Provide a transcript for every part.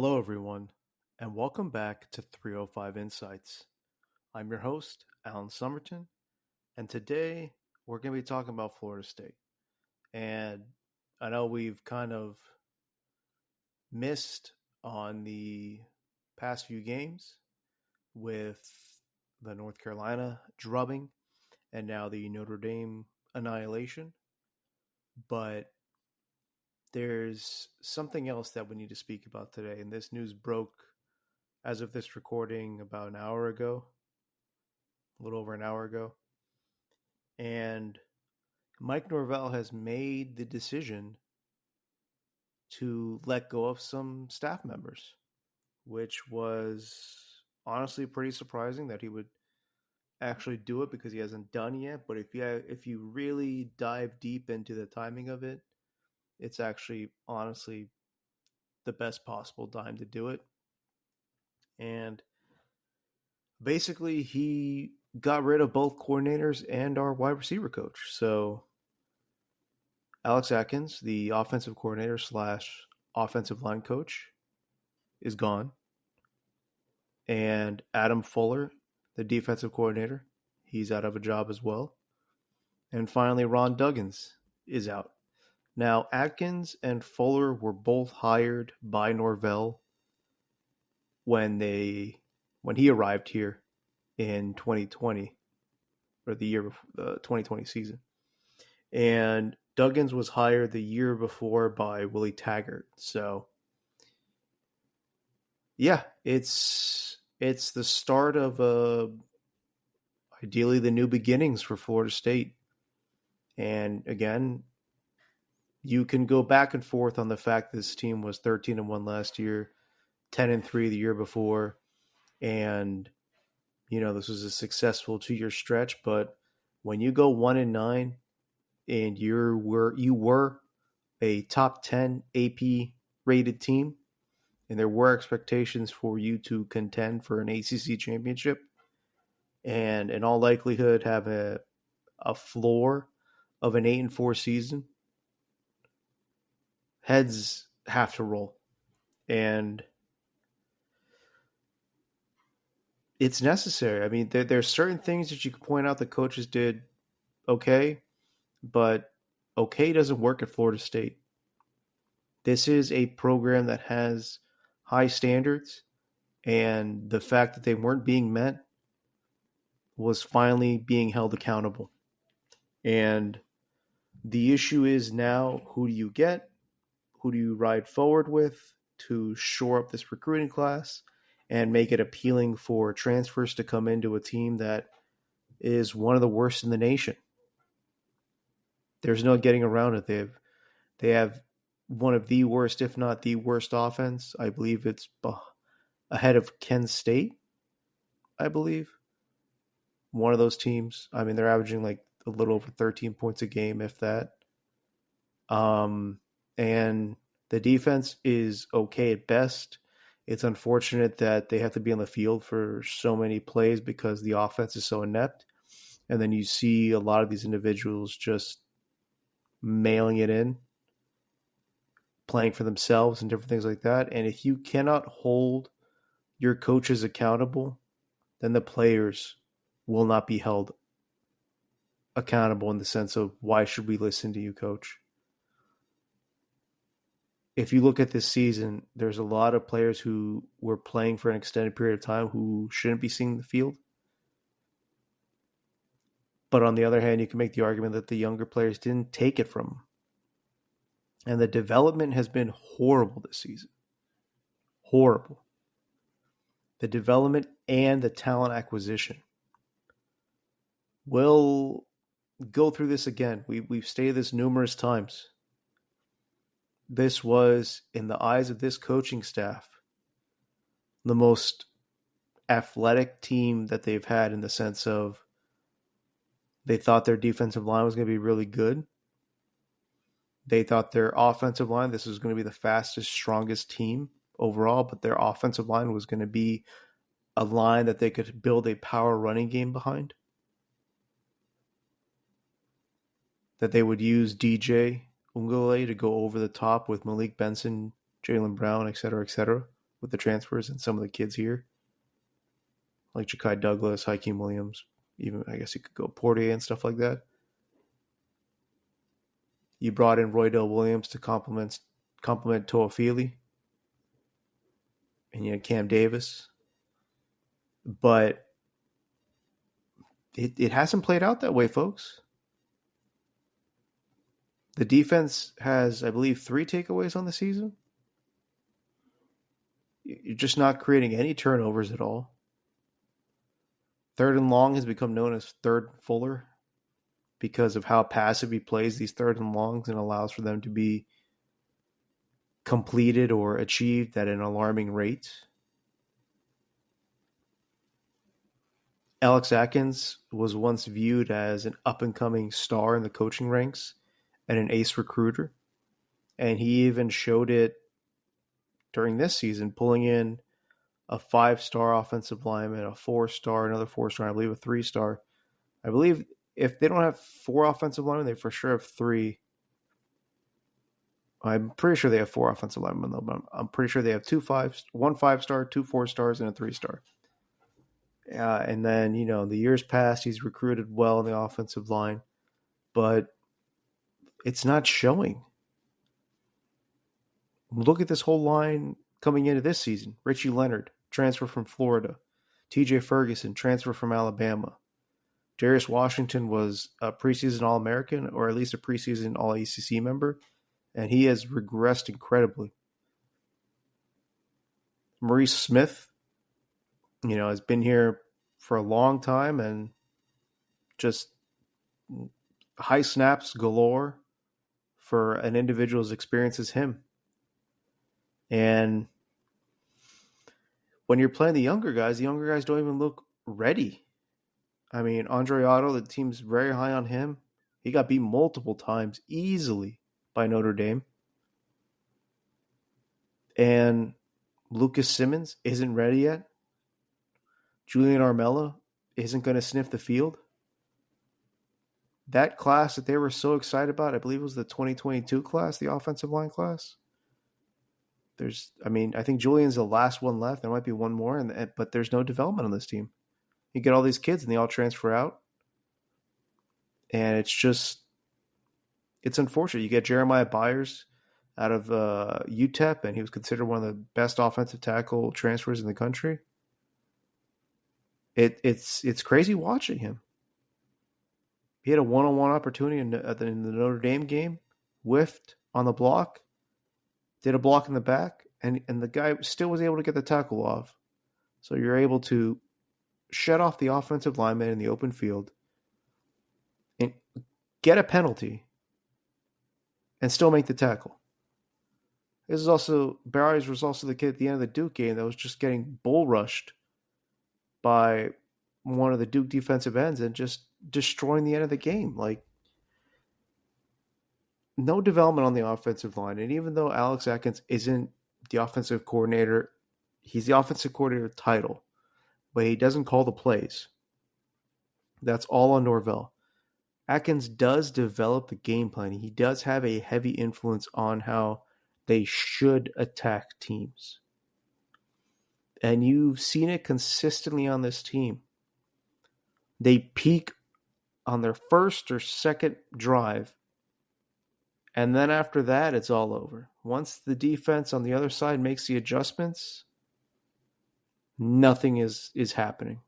Hello, everyone, and welcome back to 305 Insights. I'm your host, Alan Somerton, and today we're going to be talking about Florida State. And I know we've kind of missed on the past few games with the North Carolina drubbing and now the Notre Dame annihilation, but there's something else that we need to speak about today, and this news broke as of this recording about an hour ago, a little over an hour ago. And Mike Norvell has made the decision to let go of some staff members, which was honestly pretty surprising that he would actually do it because he hasn't done yet. But if you really dive deep into the timing of it, it's actually honestly the best possible time to do it. And basically, he got rid of both coordinators and our wide receiver coach. So Alex Atkins, the offensive coordinator slash offensive line coach, is gone. And Adam Fuller, the defensive coordinator, he's out of a job as well. And finally, Ron Dugans is out. Now, Atkins and Fuller were both hired by Norvell when he arrived here in 2020, or the year before the 2020 season. And Dugans was hired the year before by Willie Taggart. So, yeah, it's the start of ideally the new beginnings for Florida State. And again, you can go back and forth on the fact this team was 13-1 last year, 10-3 the year before, and this was a successful 2-year stretch. But when you go 1-9 and you were a top 10 AP rated team, and there were expectations for you to contend for an ACC championship, and in all likelihood have a floor of an 8-4 season, heads have to roll. And it's necessary. I mean, there's certain things that you can point out the coaches did okay, but okay doesn't work at Florida State. This is a program that has high standards, and the fact that they weren't being met was finally being held accountable. And the issue is now, who do you get? Who do you ride forward with to shore up this recruiting class and make it appealing for transfers to come into a team that is one of the worst in the nation? There's no getting around it. They have one of the worst, if not the worst, offense. I believe it's ahead of Kent State, I believe. One of those teams. I mean, they're averaging like a little over 13 points a game, if that. And the defense is okay at best. It's unfortunate that they have to be on the field for so many plays because the offense is so inept. And then you see a lot of these individuals just mailing it in, playing for themselves and different things like that. And if you cannot hold your coaches accountable, then the players will not be held accountable in the sense of, why should we listen to you, coach? If you look at this season, there's a lot of players who were playing for an extended period of time who shouldn't be seeing the field. But on the other hand, you can make the argument that the younger players didn't take it from them. And the development has been horrible this season. Horrible. The development and the talent acquisition. We'll go through this again. We've stated this numerous times. This was, in the eyes of this coaching staff, the most athletic team that they've had, in the sense of they thought their defensive line was going to be really good. They thought their offensive line, this was going to be the fastest, strongest team overall, but their offensive line was going to be a line that they could build a power running game behind. That they would use DJ Ungole to go over the top with Malik Benson, Jaylen Brown, et cetera, et cetera. with the transfers and some of the kids here, like Ja'Kai Douglas, Hakeem Williams, even I guess you could go Portier and stuff like that. You brought in Roydell Williams to complement Toafili, and you had Cam Davis. But it hasn't played out that way, folks. The defense has, I believe, 3 takeaways on the season. You're just not creating any turnovers at all. 3rd and long has become known as third Fuller because of how passive he plays these 3rd and longs and allows for them to be completed or achieved at an alarming rate. Alex Atkins was once viewed as an up-and-coming star in the coaching ranks and an ace recruiter. And he even showed it during this season, pulling in a 5-star offensive lineman, a 4-star, another 4-star, I believe a 3-star. I believe if they don't have 4 offensive linemen, they for sure have 3. I'm pretty sure they have 4 offensive linemen, though, but I'm pretty sure they have 1 5-star, 2 4-stars, and a 3-star. And then, the years past, he's recruited well in the offensive line, but it's not showing. Look at this whole line coming into this season. Richie Leonard, transfer from Florida. TJ Ferguson, transfer from Alabama. Darius Washington was a preseason All-American, or at least a preseason All-ACC member, and he has regressed incredibly. Maurice Smith, has been here for a long time and just high snaps galore for an individual as experienced as him. And when you're playing the younger guys don't even look ready. I mean, Andre Otto, the team's very high on him. He got beat multiple times easily by Notre Dame. And Lucas Simmons isn't ready yet. Julian Armella isn't going to sniff the field. That class that they were so excited about, I believe it was the 2022 class, the offensive line class. I think Julian's the last one left. There might be one more, but there's no development on this team. You get all these kids and they all transfer out. And it's unfortunate. You get Jeremiah Byers out of UTEP, and he was considered one of the best offensive tackle transfers in the country. It's crazy watching him. He had a one-on-one opportunity in the Notre Dame game, whiffed on the block, did a block in the back, and the guy still was able to get the tackle off. So you're able to shut off the offensive lineman in the open field and get a penalty and still make the tackle. Barrios was also the kid at the end of the Duke game that was just getting bull rushed by one of the Duke defensive ends and just destroying the end of the game. Like, no development on the offensive line. And even though Alex Atkins isn't the offensive coordinator, he's the offensive coordinator title, but he doesn't call the plays. That's all on Norvell. Atkins does develop the game plan. He does have a heavy influence on how they should attack teams. And you've seen it consistently on this team. They peak on their first or second drive, and then after that, it's all over. Once the defense on the other side makes the adjustments, nothing is happening.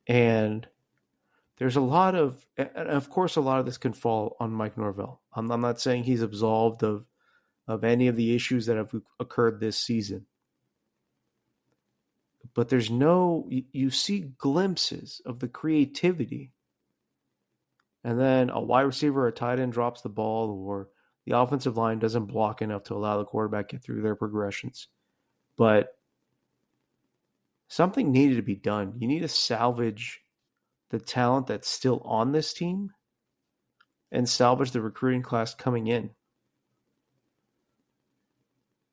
And there's of course, a lot of this can fall on Mike Norvell. I'm not saying he's absolved of any of the issues that have occurred this season. But you see glimpses of the creativity. And then a wide receiver or a tight end drops the ball, or the offensive line doesn't block enough to allow the quarterback to get through their progressions. But something needed to be done. You need to salvage the talent that's still on this team and salvage the recruiting class coming in.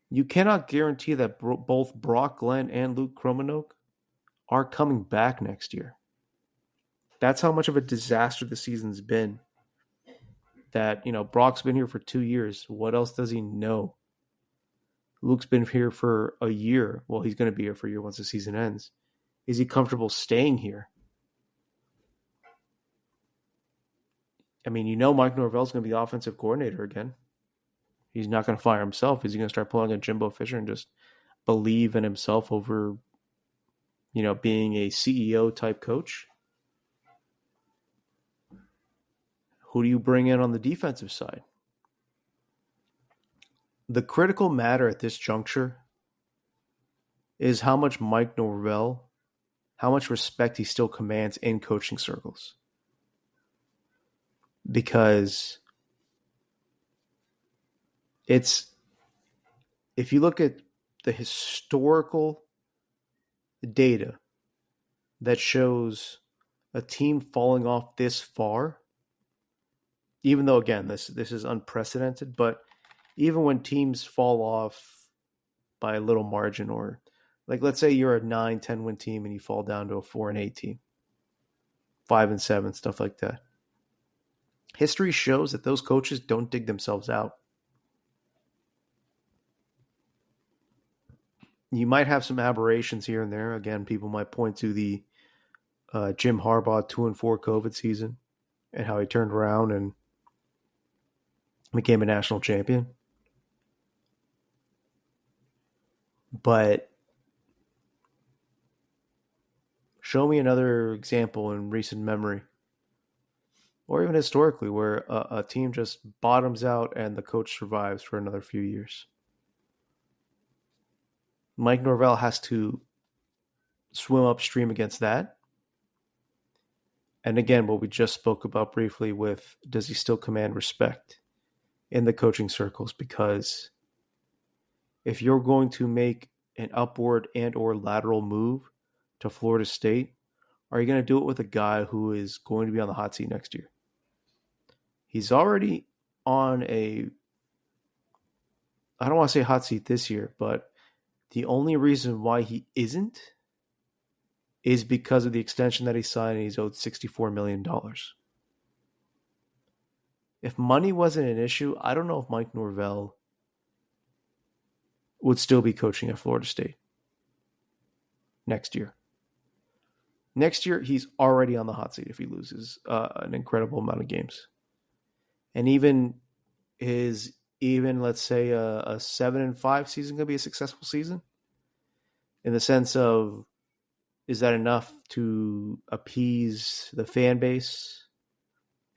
You cannot guarantee that both Brock Glenn and Luke Kromanoke are coming back next year. That's how much of a disaster the season's been. That, Brock's been here for 2 years. What else does he know? Luke's been here for a year. Well, he's going to be here for a year once the season ends. Is he comfortable staying here? I mean, Mike Norvell's going to be the offensive coordinator again. He's not going to fire himself. Is he going to start pulling a Jimbo Fisher and just believe in himself over, being a CEO type coach? Who do you bring in on the defensive side? The critical matter at this juncture is how much Mike Norvell, how much respect he still commands in coaching circles. Because if you look at the historical data that shows a team falling off this far, even though, again, this is unprecedented, but even when teams fall off by a little margin, or like, let's say you're a 9-10 win team and you fall down to a 4-8 team, 5-7, stuff like that. History shows that those coaches don't dig themselves out. You might have some aberrations here and there. Again, people might point to the Jim Harbaugh 2-4 COVID season and how he turned around and became a national champion. But show me another example in recent memory, or even historically, where a team just bottoms out and the coach survives for another few years. Mike Norvell has to swim upstream against that. And again, what we just spoke about briefly with, does he still command respect in the coaching circles? Because if you're going to make an upward and or lateral move to Florida State, are you going to do it with a guy who is going to be on the hot seat next year? He's already on I don't want to say hot seat this year, but the only reason why he isn't is because of the extension that he signed, and he's owed $64 million. If money wasn't an issue, I don't know if Mike Norvell would still be coaching at Florida State next year. Next year, he's already on the hot seat if he loses an incredible amount of games. And let's say a 7-5 season going to be a successful season? In the sense of, is that enough to appease the fan base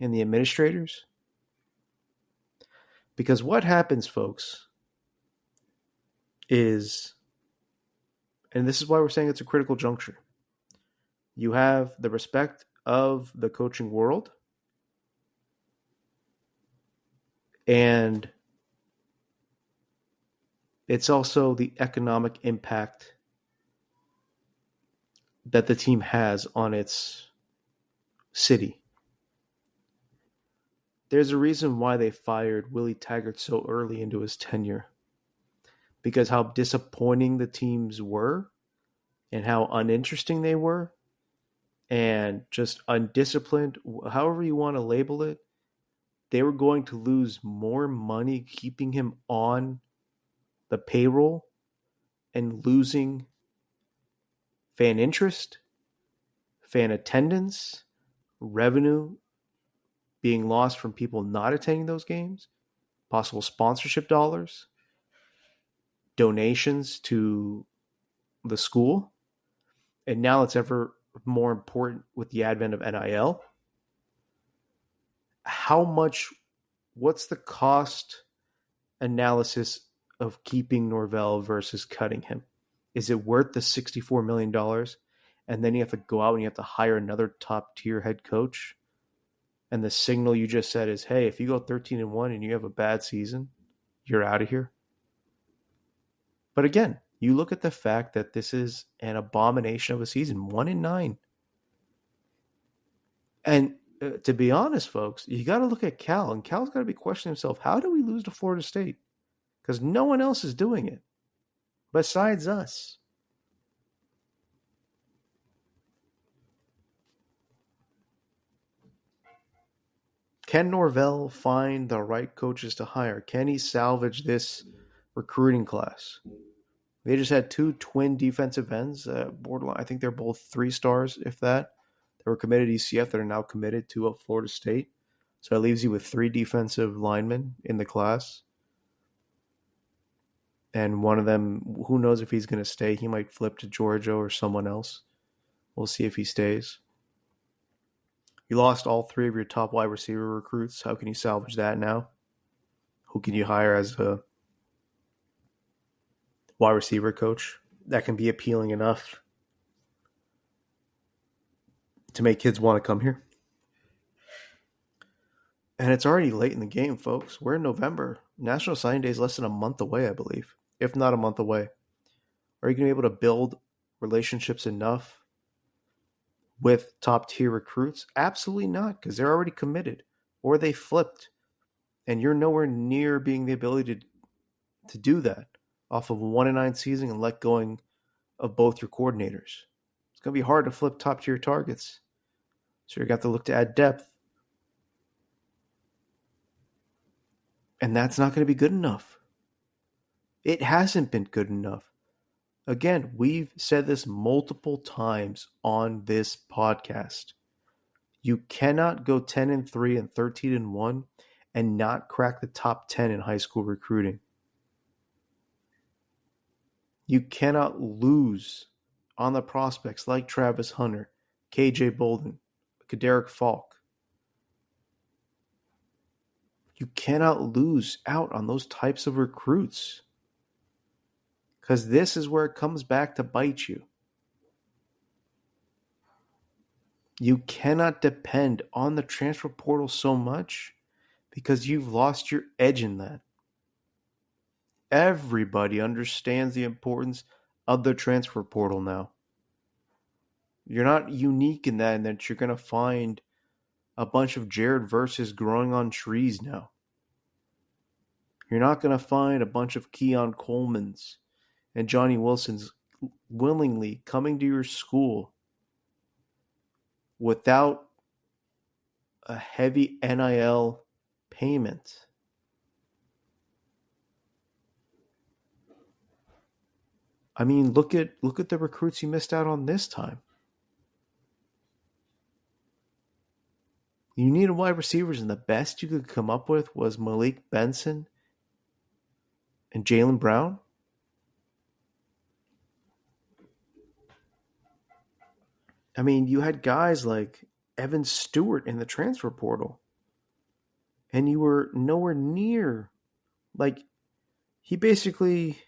and the administrators? Because what happens, folks, is, and this is why we're saying it's a critical juncture, you have the respect of the coaching world, and it's also the economic impact that the team has on its city. There's a reason why they fired Willie Taggart so early into his tenure, because how disappointing the teams were and how uninteresting they were and just undisciplined, however you want to label it. They were going to lose more money keeping him on the payroll and losing fan interest, fan attendance, revenue being lost from people not attending those games, possible sponsorship dollars, donations to the school. And now it's ever more important with the advent of NIL. What's the cost analysis of keeping Norvell versus cutting him? Is it worth the $64 million? And then you have to go out and you have to hire another top tier head coach. And the signal you just said is, hey, if you go 13-1 and you have a bad season, you're out of here. But again, you look at the fact that this is an abomination of a season, 1-9. And to be honest, folks, you got to look at Cal, and Cal's got to be questioning himself, how do we lose to Florida State? Because no one else is doing it besides us. Can Norvell find the right coaches to hire? Can he salvage this recruiting class. They just had two twin defensive ends, borderline. I think they're both 3 stars, if that. They were committed to ECF that are now committed to Florida State. So that leaves you with 3 defensive linemen in the class. And one of them, who knows if he's going to stay. He might flip to Georgia or someone else. We'll see if he stays. You lost all 3 of your top wide receiver recruits. How can you salvage that now? Who can you hire as a wide receiver coach that can be appealing enough to make kids want to come here? And it's already late in the game, folks. We're in November. National Signing Day is less than a month away, I believe, if not a month away. Are you going to be able to build relationships enough with top-tier recruits? Absolutely not, because they're already committed, or they flipped, and you're nowhere near being the ability to do that off of a 1-9 season and let going of both your coordinators. It's going to be hard to flip top-tier targets, so you're going to have to look to add depth. And that's not going to be good enough. It hasn't been good enough. Again, we've said this multiple times on this podcast. You cannot go 10-3 and 13-1 and not crack the top 10 in high school recruiting. You cannot lose on the prospects like Travis Hunter, KJ Bolden, Kaderick Falk. You cannot lose out on those types of recruits, because this is where it comes back to bite you. You cannot depend on the transfer portal so much because you've lost your edge in that. Everybody understands the importance of the transfer portal now. You're not unique in that you're going to find a bunch of Jared Verses growing on trees now. You're not going to find a bunch of Keon Colemans and Johnny Wilsons willingly coming to your school without a heavy NIL payment. I mean, look at the recruits you missed out on this time. You needed wide receivers, and the best you could come up with was Malik Benson and Jaylen Brown. I mean, you had guys like Evan Stewart in the transfer portal, and you were nowhere near. Like, he basically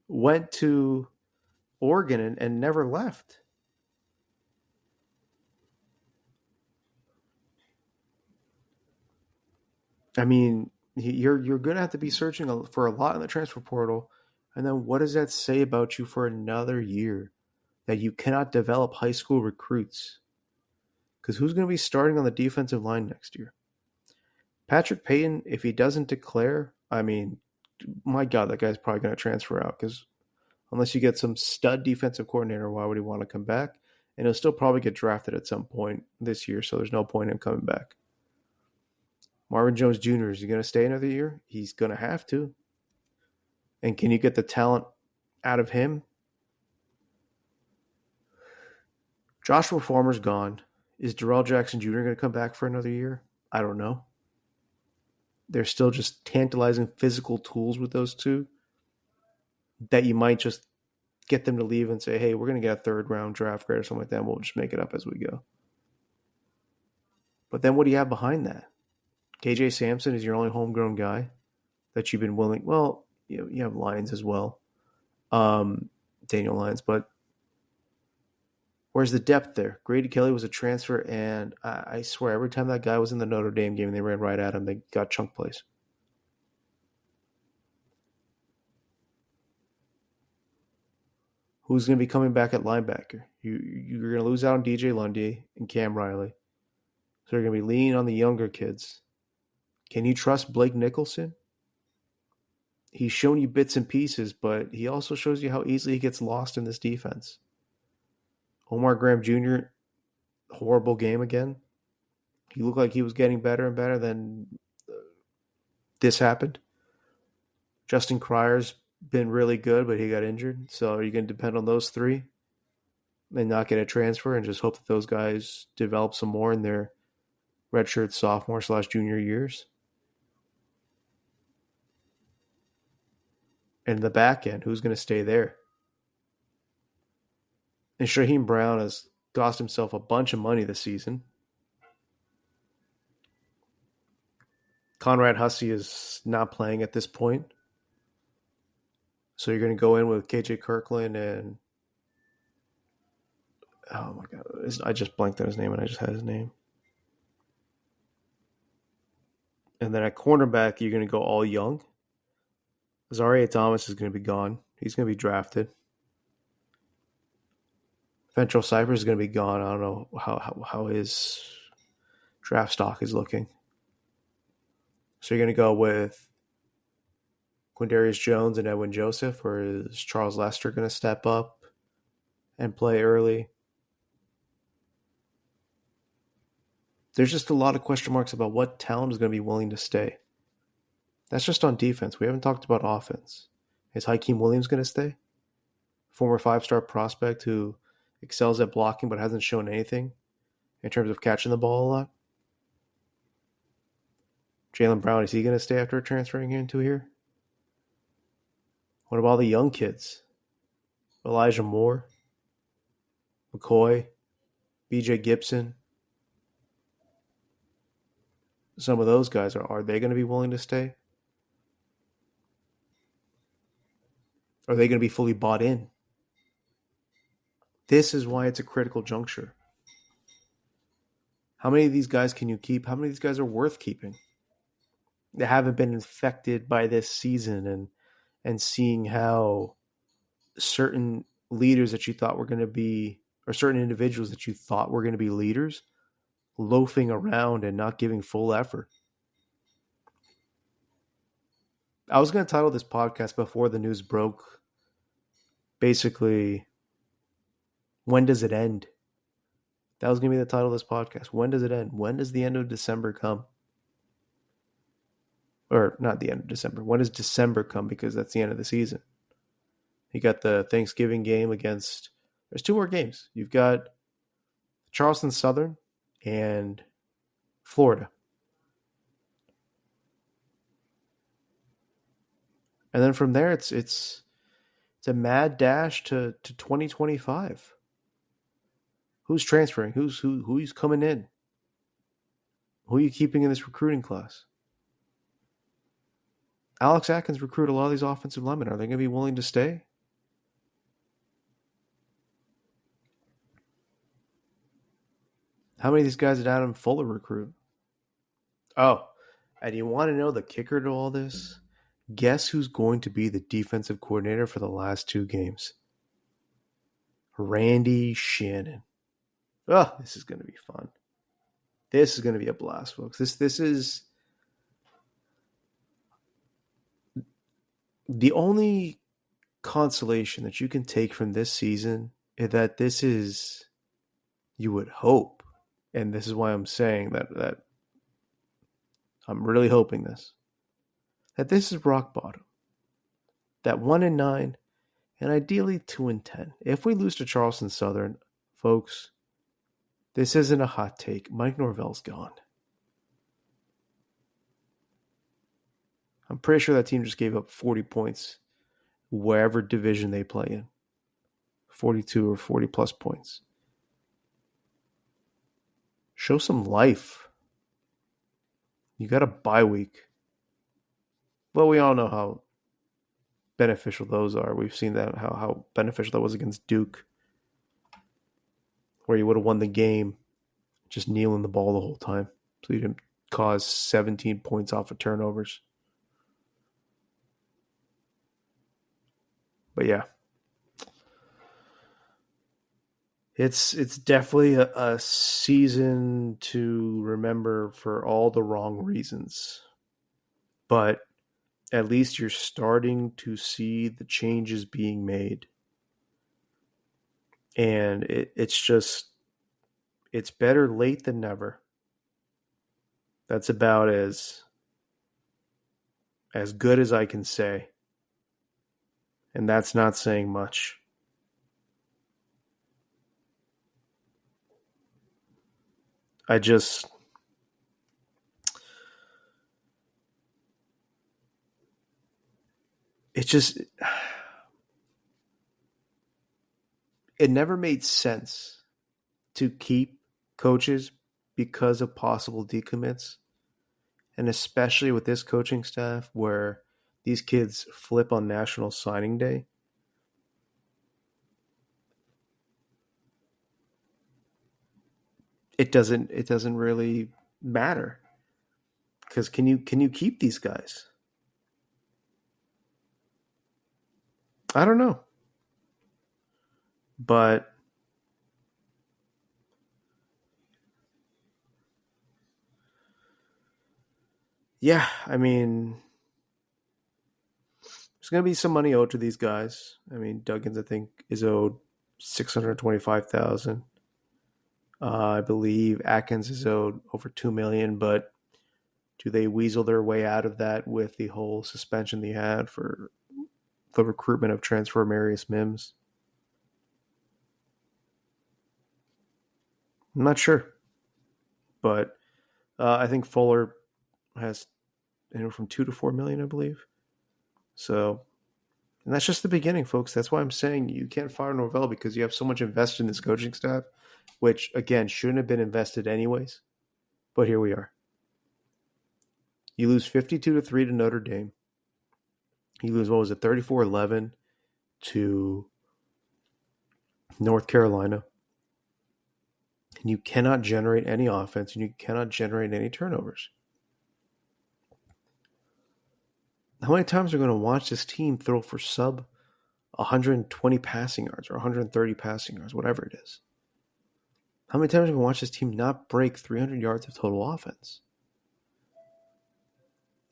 went to Oregon and never left. I mean, you're going to have to be searching for a lot in the transfer portal. And then what does that say about you for another year? That you cannot develop high school recruits? Because who's going to be starting on the defensive line next year? Patrick Payton, if he doesn't declare, I mean, my God, that guy's probably going to transfer out. Because unless you get some stud defensive coordinator, why would he want to come back? And he'll still probably get drafted at some point this year, so there's no point in him coming back. Marvin Jones Jr., is he going to stay another year? He's going to have to. And can you get the talent out of him? Joshua Farmer's gone. Is Darrell Jackson Jr. going to come back for another year? I don't know. They're still just tantalizing physical tools with those two that you might just get them to leave and say, hey, we're going to get a 3rd-round draft grade or something like that, and we'll just make it up as we go. But then what do you have behind that? KJ Sampson is your only homegrown guy that you've been willing. Well, you have Lyons as well, Daniel Lyons. But where's the depth there? Grady Kelly was a transfer, and I swear every time that guy was in the Notre Dame game and they ran right at him, they got chunk plays. Who's going to be coming back at linebacker? You're going to lose out on DJ Lundy and Cam Riley. So you're going to be leaning on the younger kids. Can you trust Blake Nicholson? He's shown you bits and pieces, but he also shows you how easily he gets lost in this defense. Omar Graham Jr., horrible game again. He looked like he was getting better and better, then this happened. Justin Crier's been really good, but he got injured. So are you going to depend on those three and not get a transfer and just hope that those guys develop some more in their redshirt sophomore/junior years? And the back end, who's going to stay there? And Shaheem Brown has cost himself a bunch of money this season. Conrad Hussey is not playing at this point. So you're going to go in with KJ Kirkland and oh my God, I just blanked on his name and I just had his name. And then at cornerback, you're going to go all young. Zaire Thomas is going to be gone. He's going to be drafted. Ventrell Cypress is going to be gone. I don't know how his draft stock is looking. So you're going to go with Quindarius Jones and Edwin Joseph, or is Charles Lester going to step up and play early? There's just a lot of question marks about what talent is going to be willing to stay. That's just on defense. We haven't talked about offense. Is Hakeem Williams going to stay? Former 5-star prospect who excels at blocking but hasn't shown anything in terms of catching the ball a lot. Jaylen Brown, is he going to stay after transferring into here? What about all the young kids? Elijah Moore, McCoy, BJ Gibson. Some of those guys, are they going to be willing to stay? Are they going to be fully bought in? This is why it's a critical juncture. How many of these guys can you keep? How many of these guys are worth keeping? They haven't been infected by this season and seeing how certain leaders that you thought were going to be, or certain individuals that you thought were going to be leaders, loafing around and not giving full effort. I was going to title this podcast before the news broke, basically, when does it end? That was going to be the title of this podcast. When does it end? When does the end of December come? Or not the end of December. When does December come? Because that's the end of the season. You got the Thanksgiving game against, there's 2 more games. You've got Charleston Southern and Florida. And then from there, it's a mad dash to 2025. Who's transferring? Who's coming in? Who are you keeping in this recruiting class? Alex Atkins recruited a lot of these offensive linemen. Are they going to be willing to stay? How many of these guys did Adam Fuller recruit? Oh, and you want to know the kicker to all this? Guess who's going to be the defensive coordinator for the last 2 games? Randy Shannon. Oh, this is going to be fun. This is going to be a blast, folks. This is the only consolation that you can take from this season is that this is, you would hope, and this is why I'm saying that I'm really hoping this, that this is rock bottom. That 1-9 and ideally 2-10. If we lose to Charleston Southern, folks, this isn't a hot take. Mike Norvell's gone. I'm pretty sure that team just gave up 40 points wherever division they play in. 42 or 40 plus points. Show some life. You got a bye week. Well, we all know how beneficial those are. We've seen that, how beneficial that was against Duke, where you would have won the game just kneeling the ball the whole time. So you didn't cause 17 points off of turnovers. But yeah, it's definitely a season to remember for all the wrong reasons. But at least you're starting to see the changes being made. And it's better late than never. That's about as good as I can say. And that's not saying much. I just, it just, it never made sense to keep coaches because of possible decommits. And especially with this coaching staff where these kids flip on National Signing Day. It doesn't really matter because can you keep these guys? I don't know, but yeah, I mean, there's going to be some money owed to these guys. I mean, Dugans I think is owed 625,000. I believe Atkins is owed over 2 million, but do they weasel their way out of that with the whole suspension they had for the recruitment of transfer Marius Mims? I'm not sure, but I think Fuller has from 2 to 4 million, I believe. So, and that's just the beginning, folks. That's why I'm saying you can't fire Norvell because you have so much invested in this coaching staff, which again shouldn't have been invested anyways. But here we are. You lose 52-3 to Notre Dame. You lose, what was it, 34-11 to North Carolina. And you cannot generate any offense and you cannot generate any turnovers. How many times are we going to watch this team throw for sub 120 passing yards or 130 passing yards, whatever it is? How many times are we going to watch this team not break 300 yards of total offense?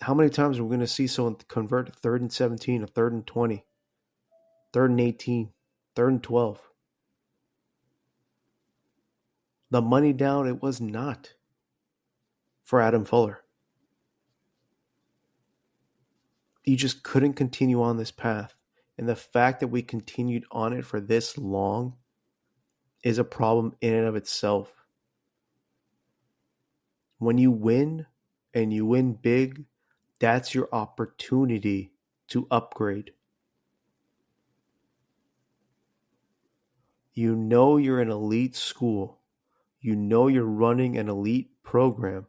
How many times are we going to see someone convert to 3rd and 17, a 3rd and 20, 3rd and 18, 3rd and 12? The money down, it was not for Adam Fuller. You just couldn't continue on this path. And the fact that we continued on it for this long is a problem in and of itself. When you win and you win big, that's your opportunity to upgrade. You know you're an elite school. You know you're running an elite program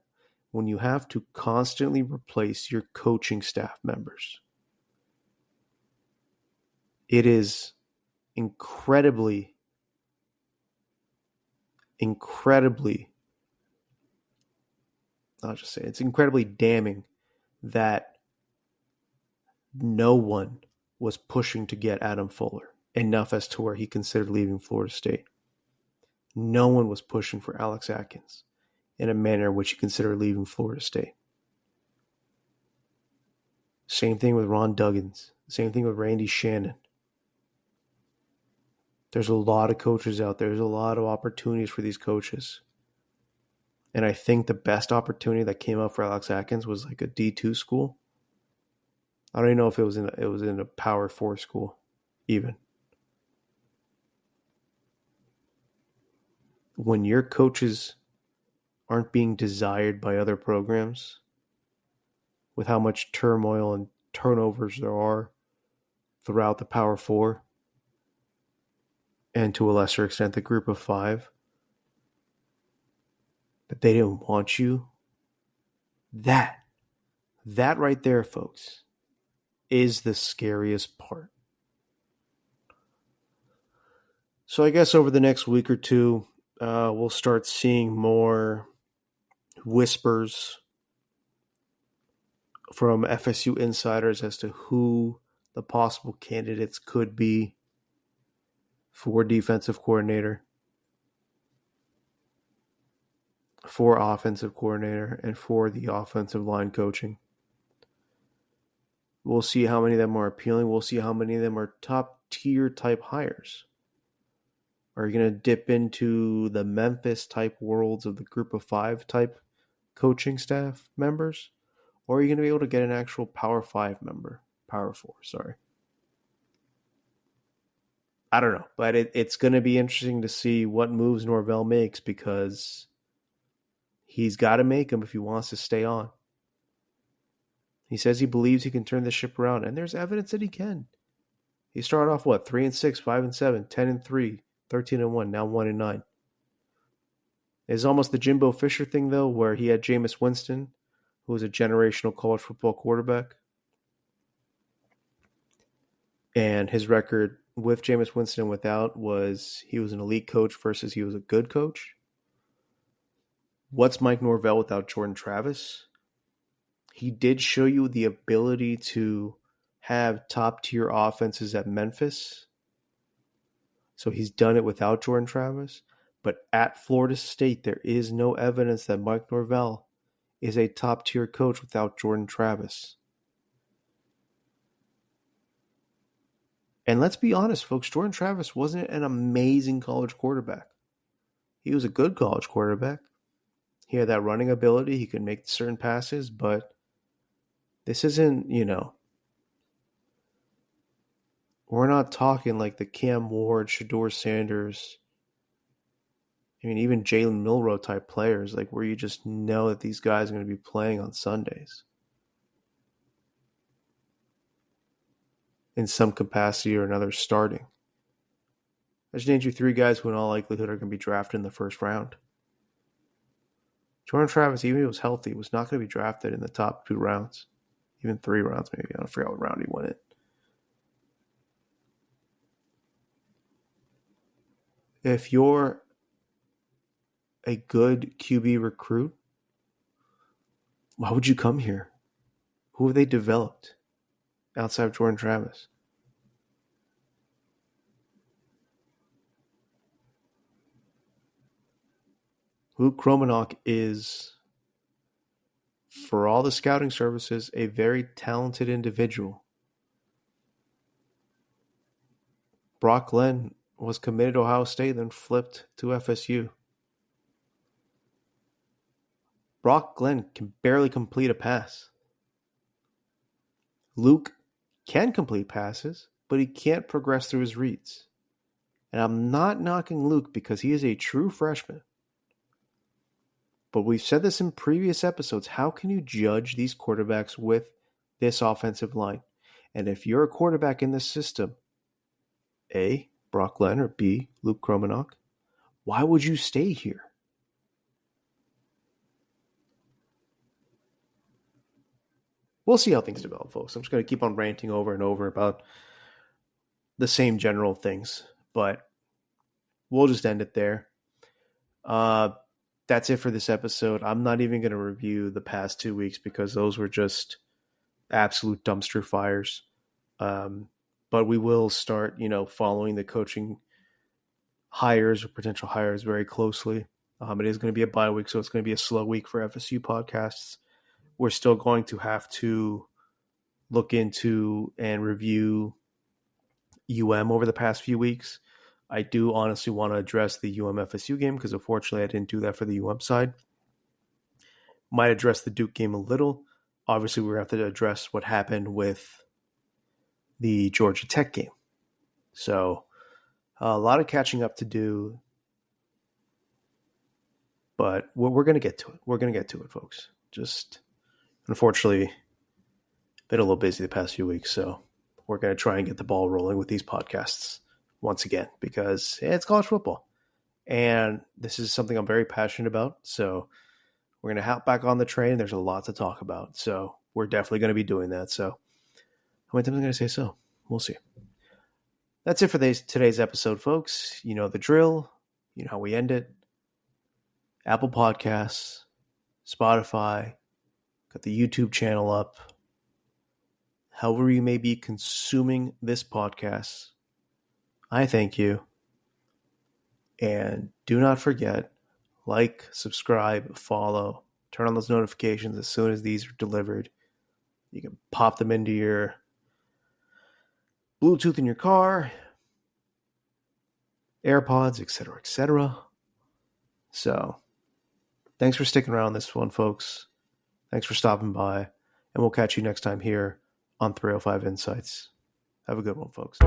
when you have to constantly replace your coaching staff members. It is incredibly, I'll just say it's incredibly damning that no one was pushing to get Adam Fuller enough as to where he considered leaving Florida State. No one was pushing for Alex Atkins in a manner in which he considered leaving Florida State. Same thing with Ron Dugans. Same thing with Randy Shannon. There's a lot of coaches out there. There's a lot of opportunities for these coaches. And I think the best opportunity that came up for Alex Atkins was like a D2 school. I don't even know if it was in a Power 4 school, even. When your coaches aren't being desired by other programs, with how much turmoil and turnovers there are throughout the Power 4, and to a lesser extent the Group of 5, that they didn't want you, that right there, folks, is the scariest part. So I guess over the next week or two, we'll start seeing more whispers from FSU insiders as to who the possible candidates could be for defensive coordinator, for offensive coordinator, and for the offensive line coaching. We'll see how many of them are appealing. We'll see how many of them are top tier type hires. Are you going to dip into the Memphis type worlds of the Group of 5 type coaching staff members? Or are you going to be able to get an actual Power 5 member? Power 4, sorry. I don't know, but it's going to be interesting to see what moves Norvell makes, because he's got to make them if he wants to stay on. He says he believes he can turn the ship around, and there's evidence that he can. He started off 3-6, 5-7, 10-3, 13-1, now 1-9. It's almost the Jimbo Fisher thing, though, where he had Jameis Winston, who was a generational college football quarterback. And his record with Jameis Winston and without was he was an elite coach versus he was a good coach. What's Mike Norvell without Jordan Travis? He did show you the ability to have top-tier offenses at Memphis. So he's done it without Jordan Travis. But at Florida State, there is no evidence that Mike Norvell is a top-tier coach without Jordan Travis. And let's be honest, folks, Jordan Travis wasn't an amazing college quarterback. He was a good college quarterback. He had that running ability. He could make certain passes, but this isn't, we're not talking like the Cam Ward, Shedeur Sanders, even Jalen Milroe type players, like where you just know that these guys are going to be playing on Sundays in some capacity or another starting. I just named you 3 guys who in all likelihood are going to be drafted in the first round. Jordan Travis, even if he was healthy, was not going to be drafted in the top 2 rounds. Even 3 rounds, maybe. I don't forget what round he went in. If you're a good QB recruit, why would you come here? Who have they developed outside of Jordan Travis? Luke Kromenhoek is, for all the scouting services, a very talented individual. Brock Glenn was committed to Ohio State, then flipped to FSU. Brock Glenn can barely complete a pass. Luke can complete passes, but he can't progress through his reads. And I'm not knocking Luke because he is a true freshman. But we've said this in previous episodes. How can you judge these quarterbacks with this offensive line? And if you're a quarterback in this system, A, Brock Glenn, or B, Luke Kromenhoek, why would you stay here? We'll see how things develop, folks. I'm just going to keep on ranting over and over about the same general things, but we'll just end it there. That's it for this episode. I'm not even going to review the past 2 weeks because those were just absolute dumpster fires. But we will start, following the coaching hires or potential hires very closely. It is going to be a bye week, so it's going to be a slow week for FSU podcasts. We're still going to have to look into and review over the past few weeks. I do honestly want to address the FSU game because unfortunately I didn't do that for the side. Might address the Duke game a little. Obviously, we're going to have to address what happened with the Georgia Tech game. So a lot of catching up to do, but we're going to get to it. We're going to get to it, folks. Just unfortunately, been a little busy the past few weeks, so we're going to try and get the ball rolling with these podcasts once again because it's college football. And this is something I'm very passionate about. So we're going to hop back on the train. There's a lot to talk about. So we're definitely going to be doing that. So how many times am I going to say so? We'll see. That's it for today's episode, folks. You know the drill. You know how we end it. Apple Podcasts, Spotify, got the YouTube channel up. However you may be consuming this podcast, I thank you. And do not forget, like, subscribe, follow, turn on those notifications as soon as these are delivered. You can pop them into your Bluetooth in your car, AirPods, etc., etc. So, thanks for sticking around this one, folks. Thanks for stopping by, and we'll catch you next time here on 305 Insights. Have a good one, folks.